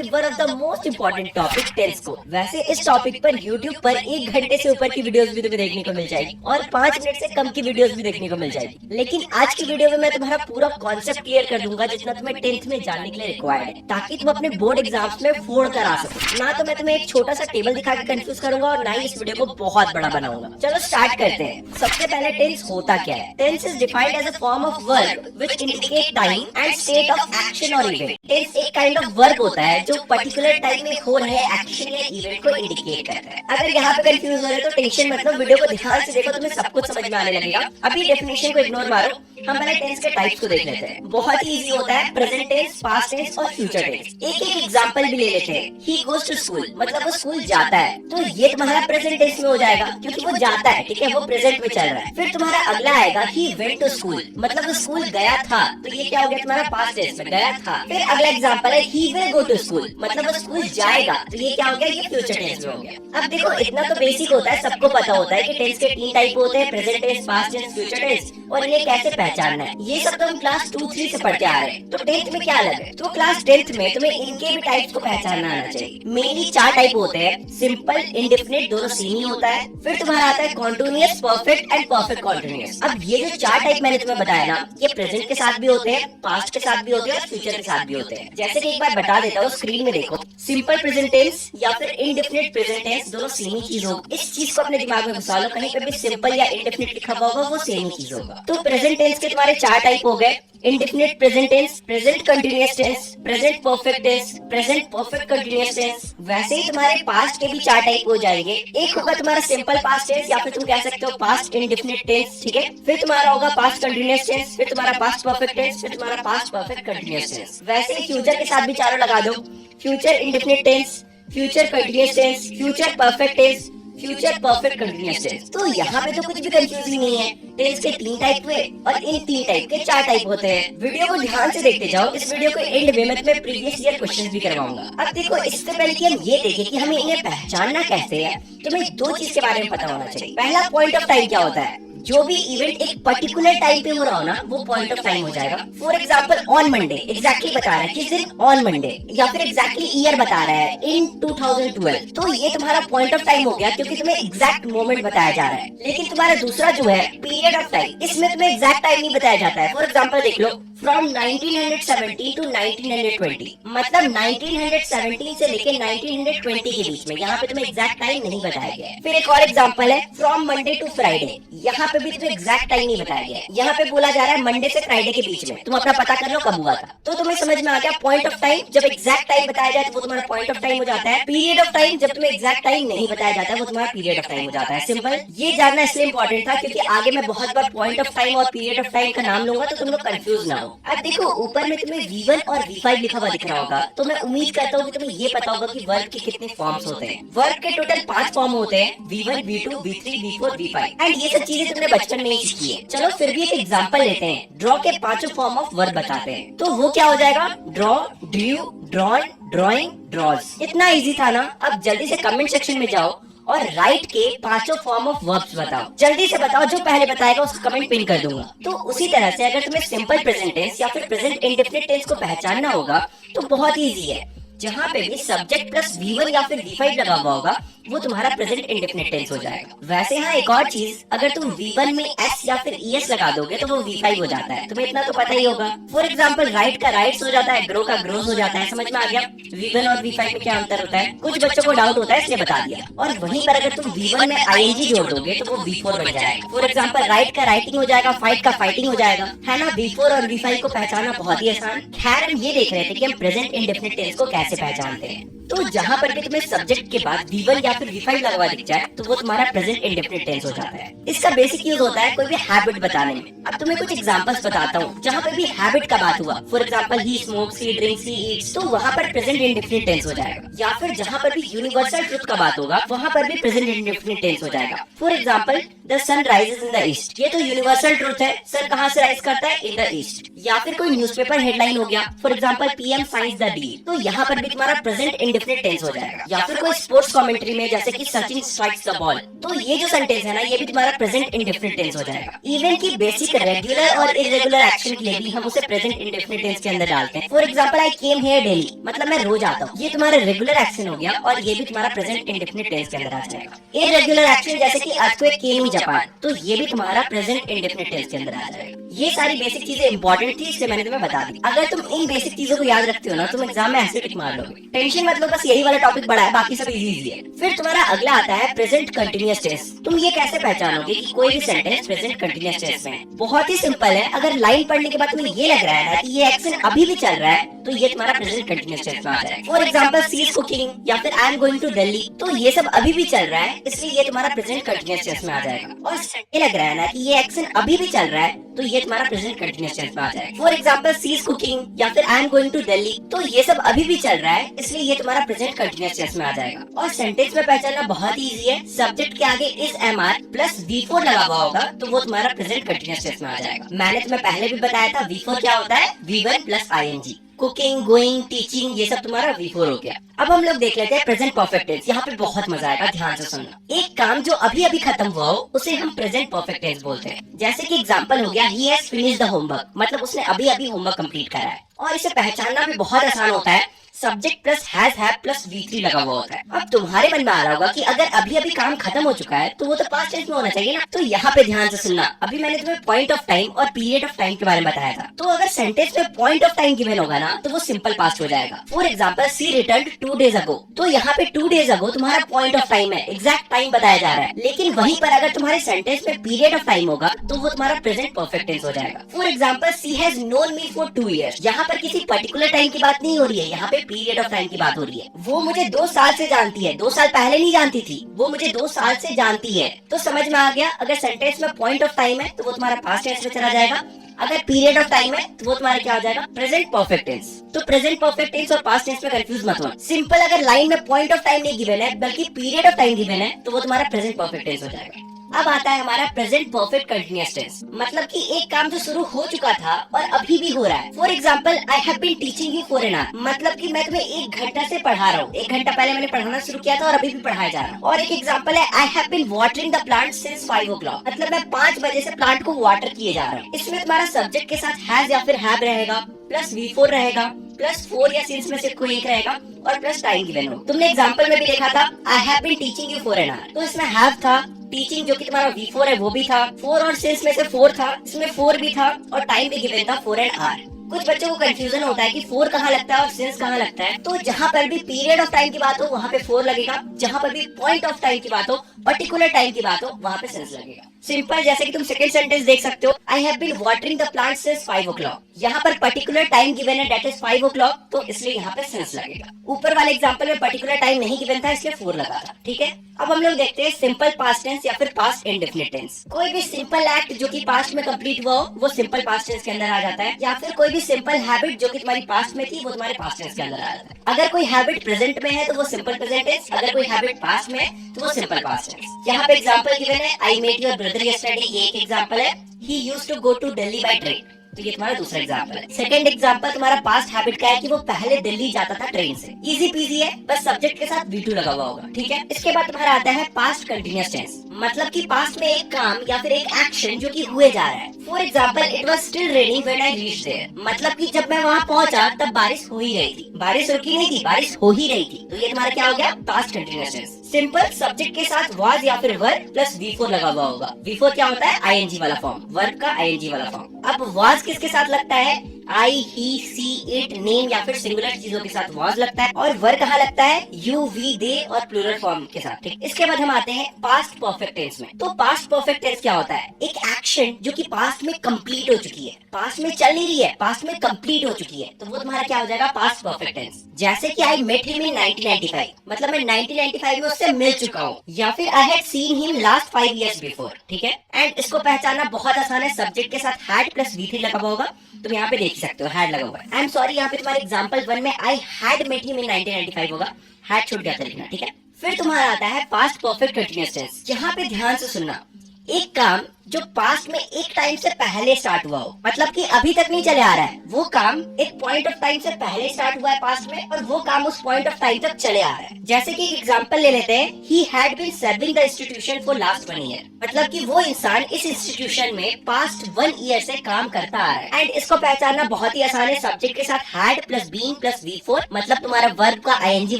One of the most important topic tense को। वैसे इस टॉपिक पर यूट्यूब पर 1 घंटे से ऊपर की वीडियोस भी तुम्हें देखने को मिल जाएगी और 5 मिनट से कम की वीडियोस भी देखने को मिल जाएगी। लेकिन आज की वीडियो में मैं तुम्हारा पूरा कॉन्सेप्ट क्लियर कर दूंगा जितना तुम्हें टेंथ में जानने के लिए रिक्वायर्ड है, ताकि तुम अपने बोर्ड एग्जाम्स में फोड़ कर आ सको। ना तो मैं तुम्हें एक छोटा सा टेबल दिखा के कंफ्यूज करूंगा और ना ही इस वीडियो को बहुत बड़ा बनाऊंगा। चलो स्टार्ट करते हैं। सबसे पहले टेंस होता क्या है? Tense is defined as a form of verb which indicate time and state of action और इवेंट। टेंस एक काइंड ऑफ वर्ब होता है जो पर्टिकुलर टाइम में हो रहे एक्शन या इवेंट को इंडिकेट करता है। अगर यहाँ पे कंफ्यूज हो रहे तो टेंशन मतलब वीडियो को ध्यान से देखो, तुम्हें सब कुछ समझ में आने लगेगा। अभी डेफिनेशन को इग्नोर मारो, हम पहले टेंस के टाइप्स को देख लेते हैं। बहुत ही इजी होता है, प्रेजेंट टेंस, पास्ट टेंस और फ्यूचर टेंस। एक एक एग्जांपल भी ले लेते हैं। ही गोज टू स्कूल मतलब वो स्कूल जाता है, तो ये तुम्हारा प्रेजेंट टेंस में हो जाएगा क्योंकि वो जाता है, ठीक है, वो प्रेजेंट में चल रहा है। फिर तुम्हारा अगला आएगा ही वेंट टू स्कूल मतलब वो स्कूल गया था, तो ये क्या हो गया तुम्हारा पास्ट टेंस में, गया था। फिर अगला एग्जांपल है he will go to school मतलब वो स्कूल जाएगा, तो ये क्या हो गया, ये फ्यूचर टेंस में हो गया। अब देखो इतना तो बेसिक होता है, सबको पता होता है कि टेंस के 3 टाइप होते हैं, present tense, past tense, future tense, और इन्हें कैसे पहचानना है ये सब तो हम क्लास 2-3 से पढ़ते आ रहे हैं। तो टेंथ में क्या अलग है? तो क्लास 10th में तुम्हें इनके भी टाइप्स को पहचानना आना चाहिए। मेनली 4 टाइप होते हैं, सिंपल, इंडेफिनिट, दोनों सेम ही होता है। फिर तुम्हारा आता है continuous, perfect and perfect continuous. अब ये जो 4 टाइप मैंने तुम्हें बताया ना, ये प्रेजेंट के साथ भी होते हैं, पास्ट के साथ भी होते हैं और फ्यूचर के साथ भी होते हैं। जैसे कि एक बार बता देता हूँ, स्क्रीन में देखो, सिंपल प्रेजेंट टेंस या फिर इंडेफिनिट प्रेजेंट टेंस, दोनों सेम ही चीज होगी। इस चीज को अपने दिमाग में घुसा लो, कहीं पे भी सिंपल या इंडेफिनिट लिखा हुआ होगा वो सेम ही चीज होगा। तो प्रेजेंट टेंस के तुम्हारे 4 टाइप हो गए, indefinite present tense, present continuous tense, present perfect tense, present perfect continuous tense. वैसे ही तुम्हारे पास्ट के भी 4 टाइप हो जाएंगे। एक होगा तुम्हारा सिंपल पास्ट टेंस या फिर तुम कह सकते हो पास्ट इंडेफिनिट टेंस, ठीक है। फिर तुम्हारा होगा पास्ट कंटिन्यूअस टेंस, फिर तुम्हारा पास्ट परफेक्ट टेंस, फिर तुम्हारा पास्ट परफेक्ट कंटिन्यूअस टेंस। वैसे ही फ्यूचर के साथ भी चारों लगा दो, future indefinite tense, future continuous tense, future perfect tense, future perfect continuous tense. तो यहाँ पे तो कुछ भी कंफ्यूजिंग नहीं है। टेंस के 3 टाइप हुए और इन 3 टाइप के 4 टाइप होते हैं। वीडियो को ध्यान से देखते जाओ, इस वीडियो को एंड में मैं तुम्हें प्रीवियस ईयर क्वेश्चंस भी करवाऊंगा। अब देखो, इससे पहले कि हम ये देखें कि हमें इन्हें पहचानना कैसे है, तुम्हें 2 चीज के बारे में पता होना चाहिए। पहला, पॉइंट ऑफ टाइम क्या होता है? जो भी इवेंट एक पर्टिकुलर टाइम पे हो रहा हो ना, वो पॉइंट ऑफ टाइम हो जाएगा। For example on Monday, exactly बता रहा है किस दिन, ऑन मंडे, या फिर एग्जैक्टली ईयर बता रहा है इन 2012, तो ये तुम्हारा पॉइंट ऑफ टाइम हो गया क्योंकि तुम्हें एग्जैक्ट मोमेंट बताया जा रहा है। लेकिन तुम्हारा दूसरा जो है पीरियड ऑफ टाइम, इसमें तुम्हें एग्जैक्ट टाइम नहीं बताया जाता है। फॉर एग्जाम्पल देख लो, फ्रॉम 1917 टू 1920 मतलब 1917 से लेके 1920 के बीच में, यहाँ पे तुम्हें एग्जैक्ट टाइम नहीं बताया गया है। फिर एक और एग्जांपल है फ्रॉम मंडे टू फ्राइडे, यहाँ पे भी तुम्हें एग्जैक्ट टाइम नहीं बताया गया है। यहाँ पे बोला जा रहा है मंडे से फ्राइडे के बीच में, तुम अपना पता कर लो कब हुआ था। तो तुम्हें समझ में आ गया पॉइंट ऑफ टाइम, जब एग्जैक्ट टाइम बताया जाए तो वो तुम्हारा पॉइंट ऑफ टाइम हो जाता है। पीरियड ऑफ टाइम, जब तुम्हें एग्जैक्ट टाइम नहीं बताया जाता है वो तुम्हारा पीरियड ऑफ टाइम हो जाता है। सिंपल, ये जानना इसलिए इंपॉर्टेंट था क्योंकि आगे मैं बहुत बार पॉइंट ऑफ टाइम और पीरियड ऑफ टाइम का नाम लूंगा तो तुम लोग कंफ्यूज ना हो। अब देखो, ऊपर में तुम्हें V1 और V5 लिखा हुआ दिख रहा होगा, तो मैं उम्मीद करता हूँ कि तुम्हें ये पता होगा कि वर्ब के कितने फॉर्म्स होते हैं। वर्ब के टोटल 5 फॉर्म होते हैं, V1, V2, V3, V4, V5, and ये सब चीजें तुमने बचपन में ही सीखी है। चलो फिर भी एक एग्जांपल लेते हैं। ड्रॉ के 5 फॉर्म ऑफ वर्ब बताते हैं, तो वो क्या हो जाएगा? Draw, drew, drawn, drawing, draws. इतना इजी था ना? अब जल्दी से कमेंट सेक्शन में जाओ और राइट के 5 फॉर्म ऑफ वर्ब्स बताओ। जल्दी से बताओ, जो पहले बताएगा उसका कमेंट पिन कर दूंगा। तो उसी तरह से अगर तुम्हें सिंपल प्रेजेंट टेंस या फिर प्रेजेंट इंडेफिनिट टेंस को पहचानना होगा तो बहुत ही इजी है। जहाँ पे भी सब्जेक्ट प्लस V1 या फिर V5 लगा हुआ होगा वो तुम्हारा प्रेजेंट इंडेफिनिट टेंस हो जाएगा। वैसे हाँ, एक और चीज, अगर तुम V1 में S या फिर ES लगा दोगे तो वो V5 हो जाता है, तुम्हें इतना तो पता ही होगा। फॉर एग्जाम्पल राइट का राइट्स हो जाता है, ग्रो का ग्रोस हो जाता है। समझ में आ गया V1 और V5 में क्या अंतर होता है? कुछ बच्चों को डाउट होता है इसलिए बता दिया। और वहीं पर अगर तुम V1 में ING जोड़ दोगे तो वो V4 बन जाएगा। फॉर एग्जाम्पल राइट का राइटिंग हो जाएगा, फाइट का फाइटिंग हो जाएगा, है ना। V4 और V5 को पहचानना बहुत ही आसान। खैर, हम ये देख रहे थे कि हम प्रेजेंट इंडेफिनिट टेंस को कैसे पहचानते हैं। तो जहाँ पर भी तुम्हें सब्जेक्ट के बाद V1 या फिर V5 लगा हुआ दिख जाए तो वो तुम्हारा प्रेजेंट इंडेफिनिट टेंस हो जाता है। इसका बेसिक यूज होता है कोई भी हैबिट बताने में। अब तुम्हें कुछ एग्जांपल्स बताता हूँ जहाँ पर भी हैबिट का बात हुआ। For example he smokes, he drinks, he eats, तो वहाँ पर प्रेजेंट इंडेफिनिट टेंस हो जाएगा। या फिर जहाँ पर भी यूनिवर्सल ट्रुथ का बात होगा वहाँ पर भी प्रेजेंट इंडेफिनिट टेंस हो जाएगा। For example the sun rises in the east, ये तो यूनिवर्सल ट्रुथ है, सन कहाँ से राइज करता है? इन द ईस्ट। या फिर कोई न्यूज़पेपर हेडलाइन हो गया, for example PM science the deal, तो यहाँ पर भी तुम्हारा प्रेजेंट इंडेफिनिट टेंस हो जाएगा। या फिर कोई स्पोर्ट्स कमेंट्री में जैसे कि सचिन स्ट्राइक्स द बॉल, तो ये जो सेंटेंस है ना, ये भी तुम्हारा प्रेजेंट इंडेफिनिट टेंस हो जाएगा। इवन की बेसिक रेगुलर और इरेगुलर एक्शन के लिए भी हम उसे प्रेजेंट इंडेफिनिट टेंस के अंदर डालते हैं। For example I came here daily, मतलब मैं रोज आता हूँ, ये तुम्हारा रेगुलर एक्शन हो गया और ये भी तुम्हारा प्रेजेंट इंडेफिनिट टेंस के अंदर आ जाएगा। इरेगुलर एक्शन जैसे कि अर्थक्वेक केम इन जापान, तो ये भी तुम्हारा प्रेजेंट इंडेफिनिट टेंस के अंदर आ जाएगा। ये सारी बेसिक चीजें इंपॉर्टेंट थी, इसलिए मैंने तुम्हें बता दी। अगर तुम इन बेसिक चीजों को याद रखते हो ना, तुम एग्जाम में ऐसे टिक मार लोगे। टेंशन मत लो, बस यही वाला टॉपिक बड़ा है, बाकी सब इजी है। फिर तुम्हारा अगला आता है प्रेजेंट कंटिन्यूअस टेंस। तुम ये कैसे पहचानोगे कि कोई भी सेंटेंस प्रेजेंट कंटिन्यूअस टेंस में है? बहुत ही सिंपल है। अगर लाइन पढ़ने के बाद तुम्हें ये लग रहा है ना कि ये एक्शन अभी भी चल रहा है, तो ये तुम्हारा प्रेजेंट कंटिन्यूअस टेंस में आ जाएगा। For example she is cooking या फिर I am going to Delhi, तो ये सब अभी भी चल रहा है, इसलिए ये तुम्हारा प्रेजेंट कंटिन्यूअस टेंस में आ जाएगा। और ये लग रहा है ना कि ये एक्शन अभी भी चल रहा है, तो ये तुम्हारा प्रेजेंट कंटिन्यूअस टेंस में आ जाएगा। For example she is cooking या फिर I am going to Delhi, तो ये सब अभी भी चल रहा है, इसलिए ये तुम्हारा प्रेजेंट कंटिन्यूअस टेंस में आ जाएगा। और सेंटेंस में पहचानना बहुत ही इजी है। सब्जेक्ट के आगे इज एमआर प्लस V4 लगा हुआ होगा, तो वो तुम्हारा प्रेजेंट कंटिन्यूअस टेंस में आ जाएगा। मैंने तुम्हें पहले भी बताया था V4 क्या होता है, V1 plus ING। Cooking, going, teaching, ये सब तुम्हारा V4 हो गया। अब हम लोग देख लेते हैं प्रेजेंट परफेक्ट टेंस। यहाँ पे बहुत मजा आएगा, ध्यान से सुनना। एक काम जो अभी अभी खत्म हुआ हो, उसे हम प्रेजेंट परफेक्ट टेंस बोलते हैं। जैसे कि एग्जांपल हो गया, he has finished the homework, मतलब उसने अभी अभी होमवर्क कंप्लीट करा है। और इसे पहचानना भी बहुत आसान होता है। Subject plus has have plus V3 लगा हुआ होता है। अब तुम्हारे मन में आ रहा होगा कि अगर अभी अभी काम खत्म हो चुका है, तो वो तो पास्ट टेंस में होना चाहिए ना। तो यहाँ पे ध्यान से सुनना। अभी मैंने तुम्हें पॉइंट ऑफ टाइम और पीरियड ऑफ टाइम के बारे में बताया था। तो अगर सेंटेंस में पॉइंट ऑफ टाइम गिवन होगा ना, तो वो सिंपल पास्ट हो जाएगा। For example she returned 2 days ago, तो यहाँ पे 2 days ago तुम्हारा पॉइंट ऑफ टाइम है, एग्जैक्ट टाइम बताया जा रहा है। लेकिन वहीं पर अगर तुम्हारे सेंटेंस में पीरियड ऑफ टाइम होगा, तो वो तुम्हारा प्रेजेंट परफेक्ट टेंस हो जाएगा। For example she has known me for 2 years, यहाँ पर किसी पर्टिकुलर टाइम की बात नहीं हो रही है, यहाँ पे पीरियड ऑफ टाइम की बात हो रही है। वो मुझे 2 साल से जानती है, 2 साल पहले नहीं जानती थी, वो मुझे 2 साल से जानती है। तो समझ में आ गया, अगर सेंटेंस में पॉइंट ऑफ टाइम है, तो वो तुम्हारा पास्ट टेंस में चला जाएगा। अगर पीरियड ऑफ टाइम है, तो वो तुम्हारा क्या हो जाएगा, प्रेजेंट परफेक्ट टेंस। तो प्रेजेंट परफेक्ट टेंस और पास्ट टेंस में कंफ्यूज मत हो। सिंपल, अगर लाइन में पॉइंट ऑफ टाइम नहीं गिवन है, बल्कि पीरियड ऑफ टाइम गिवन है, तो वो तुम्हारा प्रेजेंट परफेक्ट टेंस हो जाएगा। अब आता है हमारा प्रेजेंट परफेक्ट कंटिन्यूअस टेंस, मतलब कि एक काम जो शुरू हो चुका था और अभी भी हो रहा है। For example, I have been teaching you for an hour, मतलब कि मैं तुम्हें 1 घंटा से पढ़ा रहा हूँ। 1 घंटा पहले मैंने पढ़ाना शुरू किया था और अभी भी पढ़ाया जा रहा है। और एक एग्जाम्पल है, I have been watering the plant since 5 o'clock, मतलब मैं 5 बजे से प्लांट को वाटर किए जा रहा हूँ। इसमें तुम्हारा सब्जेक्ट के साथ हैज या फिर हैव रहेगा, प्लस V4 रहेगा, प्लस 4 या सिंस में से कोई एक रहेगा, और प्लस टाइम गिवन हो। तुमने एग्जांपल में भी देखा था, I have been teaching you for an hour, तो इसमें हैव था, टीचिंग जो कि तुम्हारा V4 है वो भी था, 4 और सिंस में से 4 था, इसमें 4 भी था, और टाइम भी गिवन था 4 and hour। कुछ बच्चों को कंफ्यूजन होता है कि 4 कहाँ लगता है और सिंस कहाँ लगता है। तो जहाँ पर भी पीरियड ऑफ टाइम की बात हो, वहाँ पे 4 लगेगा। जहाँ पर भी पॉइंट ऑफ टाइम की बात हो, पर्टिकुलर टाइम की बात हो, वहाँ पे सिंस लगेगा। सिंपल, जैसे कि तुम सेकंड सेंटेंस देख सकते हो, I have been watering the plant since 5 o'clock, यहाँ पर पर्टिकुलर टाइम गिवन है, दैट इज 5 o'clock, तो इसलिए यहाँ पे सिंस लगेगा। ऊपर वाले एग्जांपल में पर्टिकुलर टाइम नहीं गिवन था, इसलिए 4 लगा था। ठीक है, अब हम लोग देखते हैं सिंपल पास्ट टेंस या फिर पास्ट इंडेफिनिट टेंस। कोई भी सिंपल एक्ट जो कि पास्ट में कंप्लीट हुआ हो, वो सिंपल पास्ट टेंस के अंदर आ जाता है। या फिर कोई भी सिंपल हैबिट जो कि तुम्हारी पास्ट में थी, वो तुम्हारे पास्ट टेंस के अंदर आ जाता है। अगर कोई हैबिट प्रेजेंट में है, तो वो सिंपल प्रेजेंट टेंस। अगर कोई हैबिट पास्ट में है, तो वो सिंपल पास्ट टेंस। यहाँ पे एग्जांपल गिवन है, I met your brother yesterday, ये एक एग्जांपल है। He used to go to Delhi by train, तो ये तुम्हारा दूसरा एग्जांपल है। सेकंड एग्जांपल तुम्हारा पास्ट हैबिट का है कि वो पहले दिल्ली जाता था ट्रेन से। इजी पीजी है, बस सब्जेक्ट के साथ V2 लगा हुआ होगा। ठीक है, इसके बाद तुम्हारा आता है पास्ट कंटिन्यूअस टेंस, मतलब कि पास्ट में एक काम या फिर एक एक्शन जो कि हुए जा रहा है। For example, it was still raining when I reached there, मतलब कि जब मैं वहाँ पहुंचा तब बारिश हो ही रही थी। बारिश रुकी नहीं थी, बारिश हो ही रही थी। तो ये तुम्हारा क्या हो गया, past continuous tense. Simple, subject के साथ वाज या फिर वर प्लस V4 लगा हुआ होगा। V4 क्या होता है, ING वाला फॉर्म, वर्ब का ING वाला फॉर्म। अब वाज किसके साथ लगता है, आई, ही, सी, इट, नेम या फिर सिंगुलर चीजों के साथ वाज लगता है। और वर कहाँ लगता है, यू, वी, दे और प्लूरल फॉर्म के साथ। ठीक, इसके बाद हम आते हैं पास्ट परफेक्ट टेंस में। तो पास्ट परफेक्ट टेंस क्या होता है, एक एक्शन जो कि पास्ट में कंप्लीट हो चुकी है, पास्ट में चल नहीं रही है, पास्ट में कंप्लीट हो चुकी है, तो वो तुम्हारा क्या हो जाएगा, पास्ट परफेक्ट टेंस। जैसे कि आई मेट हिम इन 1995, मतलब मैं 1995 में उससे मिल चुका हूँ। या फिर I had seen him last 5 years before. ठीक है, एंड इसको पहचानना बहुत आसान है, सब्जेक्ट के साथ हैड प्लस V3 लगा हुआ होगा। तुम यहाँ पे देख सकते हो, हैड लगा हुआ है। आई एम सॉरी, यहाँ पे तुम्हारे एग्जांपल 1 में I had met him in 1995 होगा, हैड छूट गया था लिखना। ठीक है, फिर तुम्हारा आता है पास्ट परफेक्ट कंटीन्यूअस टेंस। यहाँ पे ध्यान से सुनना, एक काम जो पास्ट में एक टाइम से पहले स्टार्ट हुआ हो, मतलब कि अभी तक नहीं चले आ रहा है, वो काम एक पॉइंट ऑफ टाइम से पहले स्टार्ट हुआ है पास्ट में और वो काम उस पॉइंट ऑफ टाइम तक चले आ रहा है। जैसे कि एक एग्जांपल ले लेते हैं, he had been serving the institution for last 1 year, मतलब कि वो इंसान इस इंस्टीट्यूशन में पास्ट 1 ईयर से काम करता आ रहा है। एंड इसको पहचानना बहुत ही आसान है, सब्जेक्ट के साथ had plus been plus V4, मतलब तुम्हारा वर्ब का ING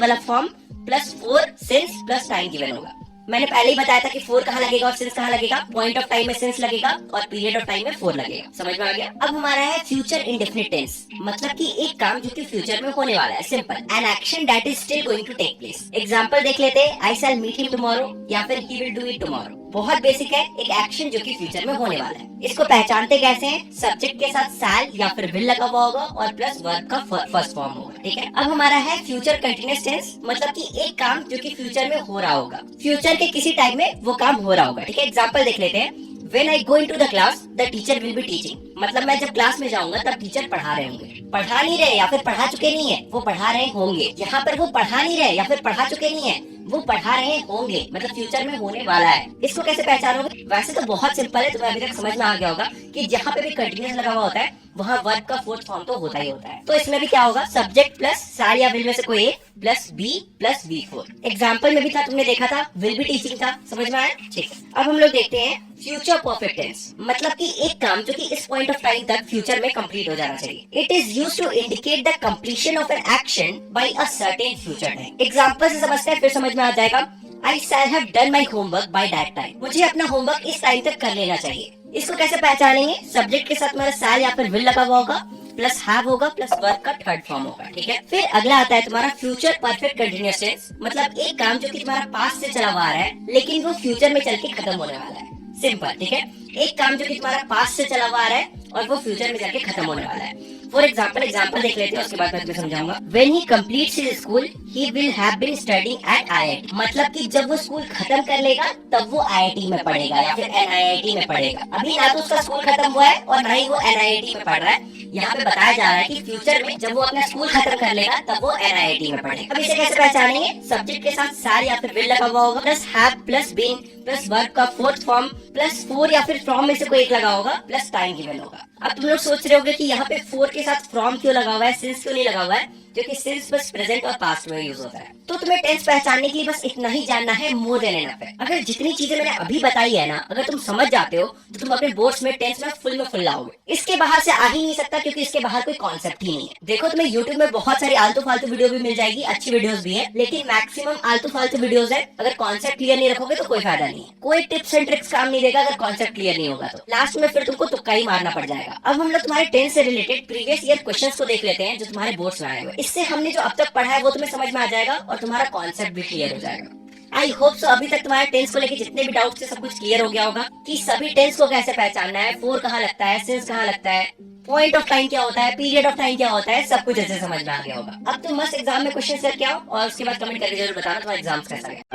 वाला form plus 4 since plus time given होगा। मैंने पहले ही बताया था कि 4 कहाँ लगेगा और सिंस कहाँ लगेगा, पॉइंट ऑफ टाइम में सिंस लगेगा और पीरियड ऑफ टाइम में 4 लगेगा। समझ में आ गया? अब हमारा है फ्यूचर इंडेफिनिट टेंस, मतलब कि एक काम जो कि फ्यूचर में होने वाला है। Simple, an action that is still going to take place. Example देख लेते हैं, I shall meet him tomorrow या फिर he will do it tomorrow. बहुत बेसिक है, एक एक्शन जो कि फ्यूचर में होने वाला है। इसको पहचानते कैसे हैं? सब्जेक्ट के साथ शैल या फिर विल लगा हुआ होगा और प्लस वर्ब का फर्स्ट फॉर्म होगा। ठीक है, अब हमारा है फ्यूचर कंटिन्यूअस टेंस, मतलब कि एक काम जो कि फ्यूचर में हो रहा होगा, फ्यूचर के किसी टाइम में वो काम हो रहा होगा। ठीक है, एग्जांपल देख लेते हैं, When I go into the class, the teacher will be teaching, मतलब मैं जब क्लास में जाऊंगा तब टीचर पढ़ा रहे होंगे। पढ़ा नहीं रहे या फिर पढ़ा चुके नहीं है, वो पढ़ा रहे होंगे। यहाँ पर वो पढ़ा नहीं रहे या फिर पढ़ा चुके नहीं है, वो पढ़ा रहे होंगे, मतलब फ्यूचर में होने वाला है। इसको कैसे पहचानोगे? वैसे तो बहुत सिंपल है, तुम्हें अभी तक समझ में आ गया होगा कि जहाँ पे भी कंटिन्यूअस लगा हुआ होता है वहाँ वर्ब का फोर्थ फॉर्म तो होता ही होता है। तो इसमें भी क्या होगा? सब्जेक्ट प्लस शैल या विल में से कोई एक plus B plus V4। Example में भी था, तुमने देखा था, विल भी टीचिंग था। समझ में आया? ठीक है, अब हम लोग देखते हैं फ्यूचर परफेक्ट टेंस, मतलब कि एक काम जो कि इस पॉइंट ऑफ टाइम तक फ्यूचर में कंप्लीट हो जाना चाहिए। It is used to indicate the completion of an action by a certain future time. Example से समझते हैं, फिर समझ में आ जाएगा। I shall have done my homework by that time, मुझे अपना होमवर्क इस टाइम तक कर लेना चाहिए। इसको कैसे पहचानेंगे? सब्जेक्ट के साथ मेरा शैल या फिर विल लगा हुआ होगा, प्लस हैव होगा, प्लस वर्ब का थर्ड फॉर्म होगा। ठीक है, फिर अगला आता है तुम्हारा फ्यूचर परफेक्ट कंटिन्यूअस टेंस, मतलब एक काम जो कि तुम्हारा पास्ट से चला हुआ आ रहा है लेकिन वो फ्यूचर में चल के खत्म होने वाला है। सिंपल, ठीक है, एक काम जो कि तुम्हारा पास्ट से चला हुआ आ रहा है और वो फ्यूचर में जाके खत्म होने वाला है। फॉर एग्जाम्पल देख लेते हैं, उसके बाद मैं तुम्हें समझाऊंगा। When he completes his school, he will have been studying at IIT, मतलब कि जब वो स्कूल खत्म कर लेगा तब वो IIT में पढ़ेगा या फिर NIIT में पढ़ेगा। अभी ना तो उसका स्कूल खत्म हुआ है और ना ही वो NIIT में पढ़ रहा है। यहाँ पे बताया जा रहा है कि फ्यूचर में जब वो अपना स्कूल खत्म कर लेगा तब वो NIIT में पढ़ेगा। अब इसे कैसे पहचानेंगे? सब्जेक्ट के साथ शैल या फिर विल लगा हुआ होगा, plus have plus been plus verb का फोर्थ फॉर्म प्लस 4 या फिर फ्रॉम में से कोई एक लगा होगा, प्लस टाइम गिवन होगा। अब तुम लोग सोच रहे होगे कि यहाँ पे 4 के साथ फ्रॉम क्यों लगा हुआ है, सिंस क्यों नहीं लगा हुआ है, क्योंकि सिंस बस प्रेजेंट और पास्ट में यूज होता है। तो तुम्हें टेंस पहचानने के लिए बस इतना ही जानना है, मोर देन एनफ है। अगर जितनी चीजें मैंने अभी बताई है ना, अगर तुम समझ जाते हो तो तुम अपने बोर्ड्स में टेंस में फुल लाओगे। इसके बाहर से आ ही नहीं सकता, क्योंकि इसके बाहर कोई कॉन्सेप्ट ही नहीं है। देखो, तुम्हें यूट्यूब में बहुत सारी आलतू फालतू वीडियो भी मिल जाएगी, अच्छी वीडियोस भी है, लेकिन मैक्सिमम आलतू फालतू वीडियोस है। अगर कॉन्सेप्ट क्लियर नहीं रखोगे तो कोई फायदा नहीं है। कोई टिप्स एंड ट्रिक्स काम नहीं देगा अगर कॉन्सेप्ट क्लियर नहीं होगा तो लास्ट में फिर तुमको तुक्का ही मारना पड़ जाएगा। अब हम लोग तुम्हारे टेंस से रिलेटेड प्रीवियस ईयर क्वेश्चंस को देख लेते हैं जो तुम्हारे बोर्ड्स में आए हुए। इससे हमने जो अब तक पढ़ा है वो तुम्हें समझ में आ जाएगा और तुम्हारा कॉन्सेप्ट भी क्लियर हो जाएगा। आई होप सो अभी तक तुम्हारे टेंस को लेके जितने भी डाउट्स थे सब कुछ क्लियर हो गया होगा कि सभी टेंस को कैसे पहचानना है, 4 कहाँ लगता है, सिंस कहाँ लगता है, पॉइंट ऑफ टाइम क्या होता है, पीरियड ऑफ टाइम क्या होता है, सब कुछ ऐसे समझ में आ गया होगा। अब तुम मस्त एग्जाम में क्वेश्चन करके आओ और उसके बाद कमेंट करके जरूर बताना तुम्हारा एग्जाम कैसा गया।